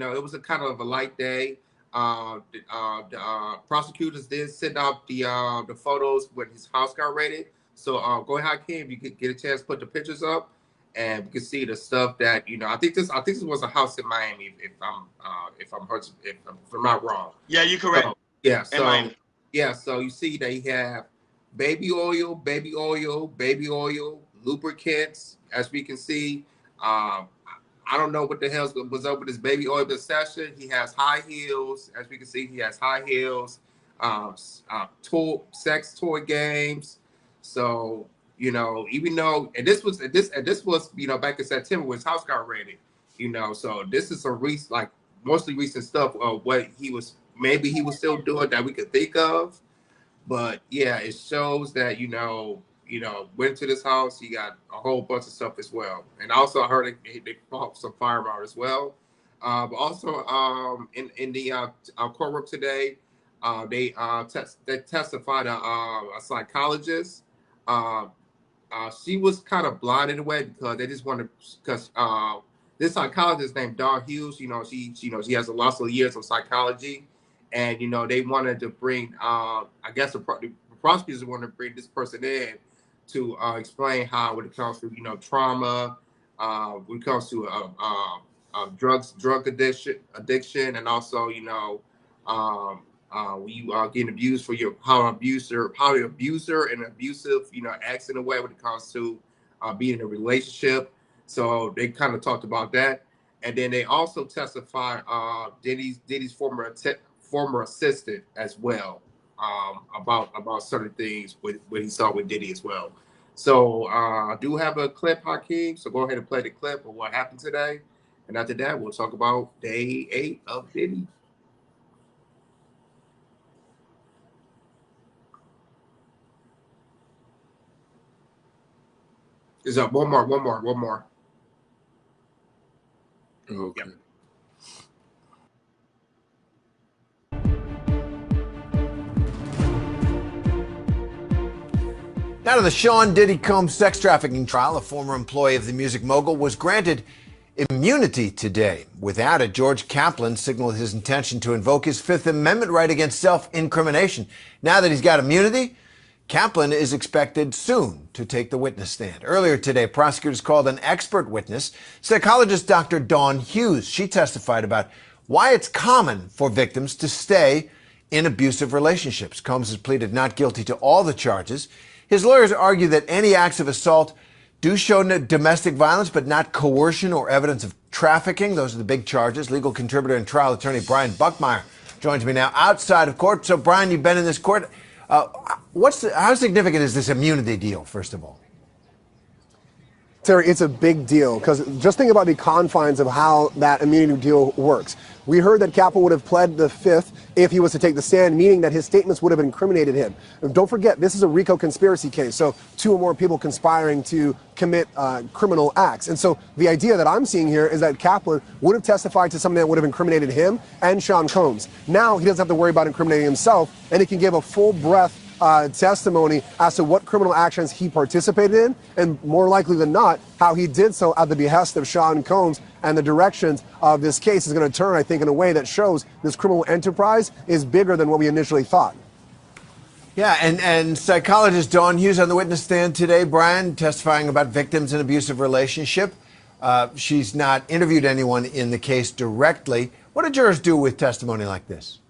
it was a kind of a light day. The prosecutors did send out the photos when his house got raided. So go ahead, Kim. You could get a chance to put the pictures up, and we can see the stuff that I think this was a house in Miami. If I'm not wrong. Yeah, you're correct. So, yeah. In Miami. Yeah. So you see they have baby oil, lubricants, as we can see. Um, I don't know what the hell was up with his baby oil obsession. He has high heels, as we can see. He has high heels, sex toy games. So even though and this was back in September when his house got raided. So this is a recent, like mostly recent stuff of what maybe he was still doing that we could think of. But yeah, it shows that went to this house. He got a whole bunch of stuff as well, and also I heard they bought some firearm as well. But also in the courtroom today, they testified a psychologist. Uh, she was kind of blind in a way because they just wanted because this psychologist named Dawn Hughes. She has a lots of years of psychology, and they wanted to bring. I guess the prosecutors wanted to bring this person in to explain how, when it comes to trauma, when it comes to drug addiction, and also when you are getting abused for how the abuser and abusive acts in a way when it comes to being in a relationship. So they kind of talked about that, and then they also testified Diddy's former assistant as well, about certain things with what he saw with Diddy as well. So I do have a clip, Hakeem. So go ahead and play the clip of what happened today, and after that, we'll talk about day 8 of Diddy. Is up one more. Okay. Yep. Now to the Sean Diddy Combs sex trafficking trial. A former employee of the music mogul was granted immunity today. Without it, George Kaplan signaled his intention to invoke his Fifth Amendment right against self-incrimination. Now that he's got immunity, Kaplan is expected soon to take the witness stand. Earlier today, prosecutors called an expert witness, psychologist Dr. Dawn Hughes. She testified about why it's common for victims to stay in abusive relationships. Combs has pleaded not guilty to all the charges. His lawyers argue that any acts of assault do show domestic violence, but not coercion or evidence of trafficking. Those are the big charges. Legal contributor and trial attorney Brian Buckmeyer joins me now outside of court. So, Brian, you've been in this court. How significant is this immunity deal, first of all? Terry, it's a big deal because just think about the confines of how that immunity deal works. We heard that Kaplan would have pled the Fifth if he was to take the stand, meaning that his statements would have incriminated him. And don't forget, this is a RICO conspiracy case, so 2 or more people conspiring to commit criminal acts. And so the idea that I'm seeing here is that Kaplan would have testified to something that would have incriminated him and Sean Combs. Now he doesn't have to worry about incriminating himself, and he can give a full breath testimony as to what criminal actions he participated in, and more likely than not, how he did so at the behest of Sean Combs. And the directions of this case is going to turn, I think, in a way that shows this criminal enterprise is bigger than what we initially thought. Yeah, and psychologist Dawn Hughes on the witness stand today, Brian, testifying about victims in abusive relationship. She's not interviewed anyone in the case directly. What do jurors do with testimony like this?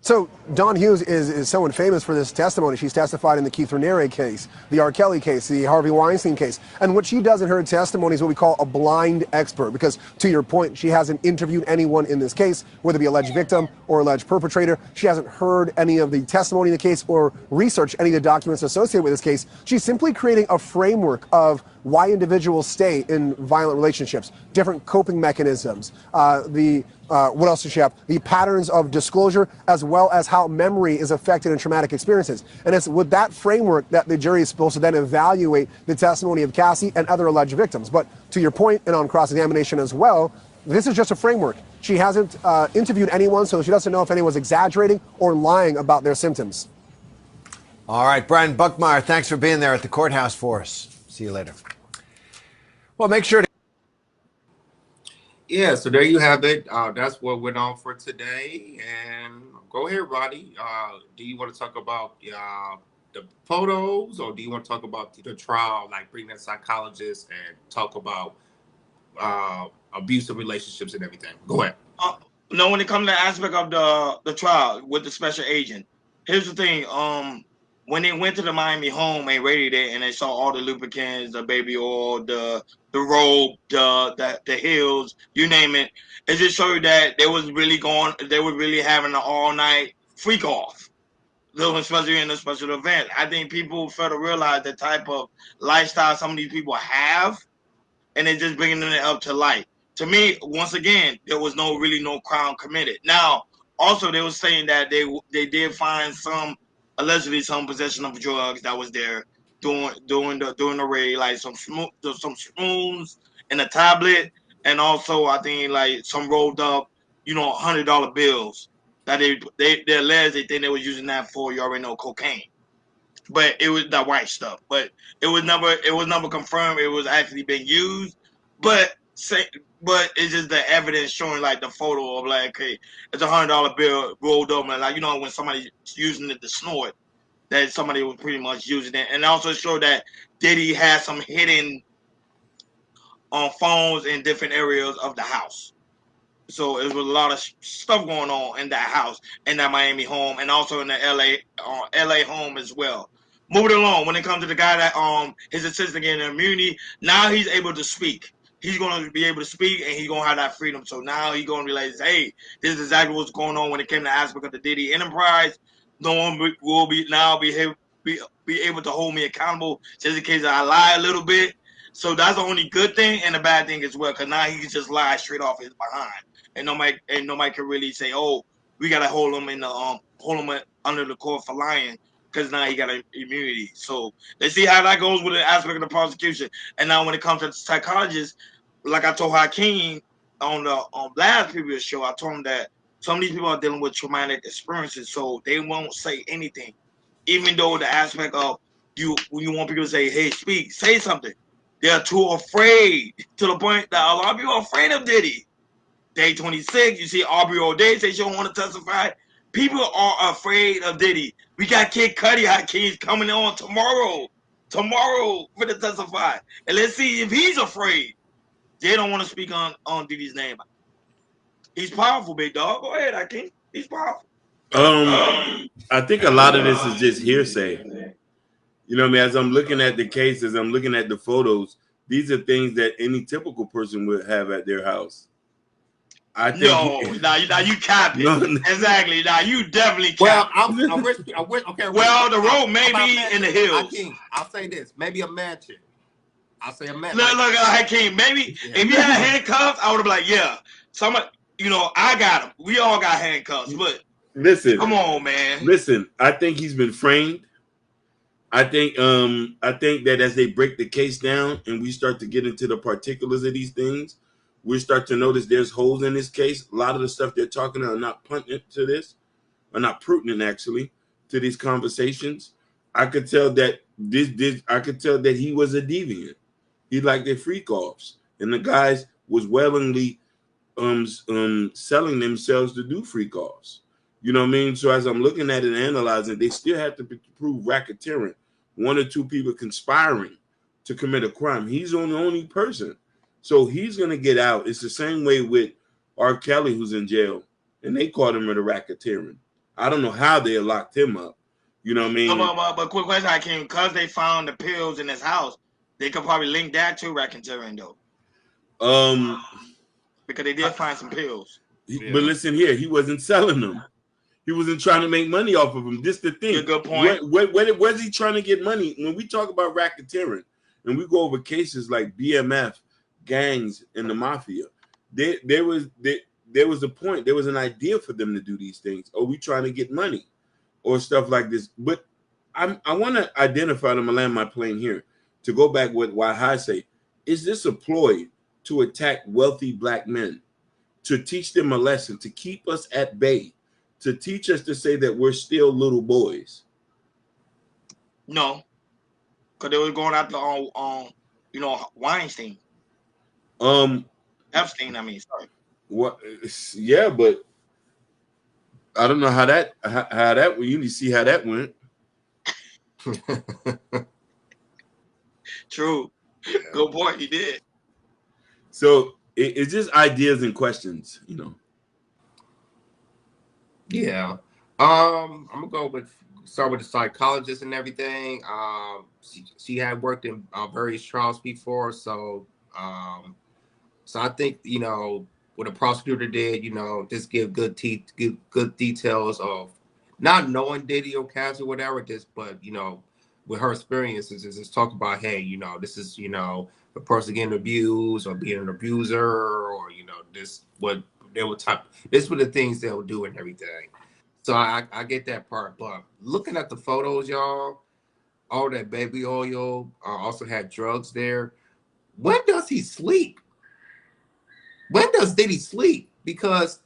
So Dawn Hughes is someone famous for this testimony. She's testified in the Keith Raniere case, the R. Kelly case, the Harvey Weinstein case. And what she does in her testimony is what we call a blind expert, because to your point, she hasn't interviewed anyone in this case, whether it be alleged victim or alleged perpetrator. She hasn't heard any of the testimony in the case or researched any of the documents associated with this case. She's simply creating a framework of why individuals stay in violent relationships, different coping mechanisms, what else does she have? The patterns of disclosure, as well as how memory is affected in traumatic experiences. And it's with that framework that the jury is supposed to then evaluate the testimony of Cassie and other alleged victims. But to your point, and on cross-examination as well, this is just a framework. She hasn't interviewed anyone, so she doesn't know if anyone's exaggerating or lying about their symptoms. All right, Brian Buckmeyer, thanks for being there at the courthouse for us. See you later. Well, make sure to... Yeah, so there you have it. That's what went on for today. And go ahead, Roddy. Do you want to talk about the photos, or do you want to talk about the trial, like bring in psychologists and talk about abusive relationships and everything? Go ahead. Uh, no, when it comes to the aspect of the trial with the special agent, here's the thing. When they went to the Miami home and raided it, and they saw all the lubricants, the baby oil, the robe, the heels, you name it, it just showed you that they were really having an all night freak off. Especially in a special event. I think people fail to realize the type of lifestyle some of these people have, and they're just bringing it up to light. To me, once again, there was no crime committed. Now, also they were saying that they did find allegedly some possession of drugs that was there during the raid, like some spoons and a tablet, and also I think like some rolled up, $100 bills that they alleged they think they were using that for, you already know, cocaine, but it was the white stuff. But it was never confirmed it was actually being used. But it's just the evidence showing like the photo of like, okay, it's $100 bill rolled up, and like when somebody's using it to snort, that somebody was pretty much using it, and also showed that Diddy had some hidden on phones in different areas of the house. So it was a lot of stuff going on in that house, in that Miami home, and also in the LA home as well. Moving along, when it comes to the guy that his assistant getting immunity, now he's able to speak. He's gonna be able to speak, and he's gonna have that freedom. So now he's gonna realize, hey, this is exactly what's going on when it came to aspect of the Diddy enterprise. No one will be able to hold me accountable just in case I lie a little bit. So that's the only good thing and the bad thing as well, because now he can just lie straight off his behind, and nobody can really say, oh, we gotta hold him under the court for lying, because now he got immunity. So let's see how that goes with the aspect of the prosecution. And now when it comes to the psychologist, like I told Hakeem on the last previous show, I told him that some of these people are dealing with traumatic experiences, so they won't say anything, even though the aspect of when you want people to say, hey, speak, say something. They're too afraid, to the point that a lot of people are afraid of Diddy. Day 26, you see Aubrey O'Day say she don't want to testify. People are afraid of Diddy. We got Kid Cudi Hakeem's coming on tomorrow for to testify. And let's see if he's afraid. They don't want to speak on Diddy's name. He's powerful, big dog. Go ahead, Hakeem. He's powerful. I think a lot of this is just hearsay. You know what I mean? As I'm looking at the cases, I'm looking at the photos. These are things that any typical person would have at their house. I think. Now you capping. No. Exactly. Now you definitely capping. Well, okay. Well, the road may be in the hills. I'll say this. Maybe a mansion. I'll say a mansion. Look, Hakeem, maybe if you had handcuffs, I would have been like, yeah. Somebody, I got them. We all got handcuffs, but listen. Come on, man. Listen, I think he's been framed. I think that as they break the case down and we start to get into the particulars of these things, we start to notice there's holes in this case. A lot of the stuff they're talking about are not pertinent to this, or not pertinent actually to these conversations. I could tell that he was a deviant. He liked their freak offs, and the guys was willingly selling themselves to do freak offs. You know what I mean? So as I'm looking at it and analyzing, they still have to prove racketeering. One or two people conspiring to commit a crime. He's the only person. So he's going to get out. It's the same way with R. Kelly, who's in jail, and they caught him with a racketeering. I don't know how they locked him up. You know what I mean? But quick question, I came because they found the pills in his house. They could probably link that to racketeering, though. Because they did find some pills. But listen here, he wasn't selling them. He wasn't trying to make money off of them. This is the thing. Good point. Where's he trying to get money? When we talk about racketeering and we go over cases like BMF, gangs, and the mafia, there was a point. There was an idea for them to do these things. Are we trying to get money or stuff like this? But I want to identify them and land my plane here to go back with why I say, is this a ploy to attack wealthy black men, to teach them a lesson, to keep us at bay, to teach us to say that we're still little boys? No, because they were going after Weinstein. Epstein, I mean, sorry. What? Yeah, but I don't know how that you need to see how that went. True. Good point. He did. So it's just ideas and questions, you know. Yeah. I'm gonna go with start with the psychologist and everything. She had worked in various trials before, so I think what a prosecutor did, just give good details of not knowing Diddy or Cass or whatever, just but with her experiences, just talk about, hey, this is the person getting abused or being an abuser, or this what they would type. This were the things they'll do and everything. So I get that part, but looking at the photos, y'all, all that baby oil also had drugs there. When does he sleep? When does Diddy sleep? Because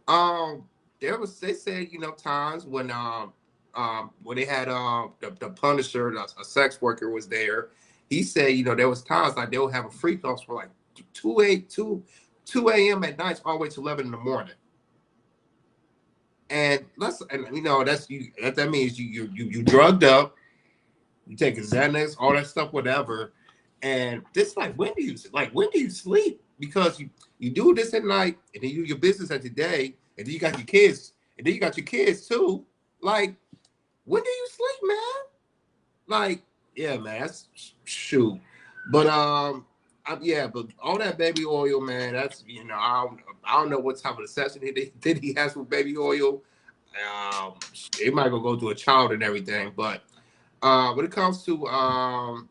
um they said times when they had the Punisher, a sex worker was there. He said there was times like they would have a freak offs for like 2 a.m. at night all the way to 11 in the morning. And that's that means you drugged up, you taking Xanax, all that stuff, whatever. And this like when do you sleep? Because you do this at night and then you do your business at the day, and then you got your kids, and then you got your kids too. Like, when do you sleep, man? Like, yeah, man, that's shoot. But yeah, but all that baby oil, man, that's I don't know what type of obsession he has with baby oil. Um, it might go to a child and everything, but when it comes to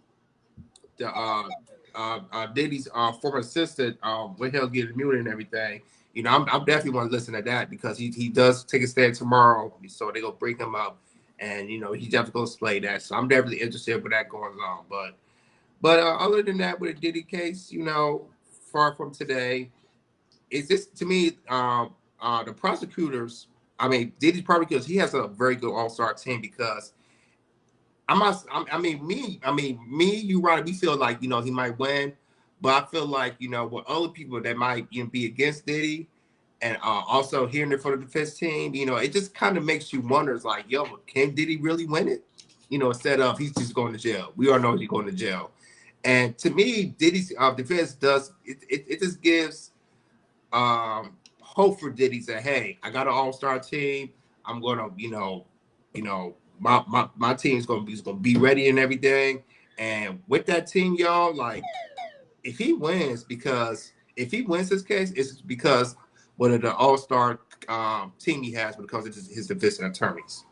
the Diddy's former assistant, when he'll get immunity and everything, I'm definitely want to listen to that because he does take a stand tomorrow, so they gonna bring him up, and he's definitely gonna explain that. So I'm definitely interested with that going on. But other than that, with the Diddy case, far from today, is this to me the prosecutors. I mean, Diddy's probably because he has a very good all-star team because me, you right. We feel like he might win, but I feel like with other people that might be against Diddy, and also hearing it from the defense team, it just kind of makes you wonder. It's like, yo, can Diddy really win it? Instead of he's just going to jail. We all know he's going to jail, and to me, Diddy's defense does it just gives hope for Diddy. Say, hey, I got an all-star team. I'm gonna, my team's gonna be ready and everything. And with that team, y'all, like if he wins, because if he wins this case, it's because one of the all-star team he has when it comes to his defense and attorneys.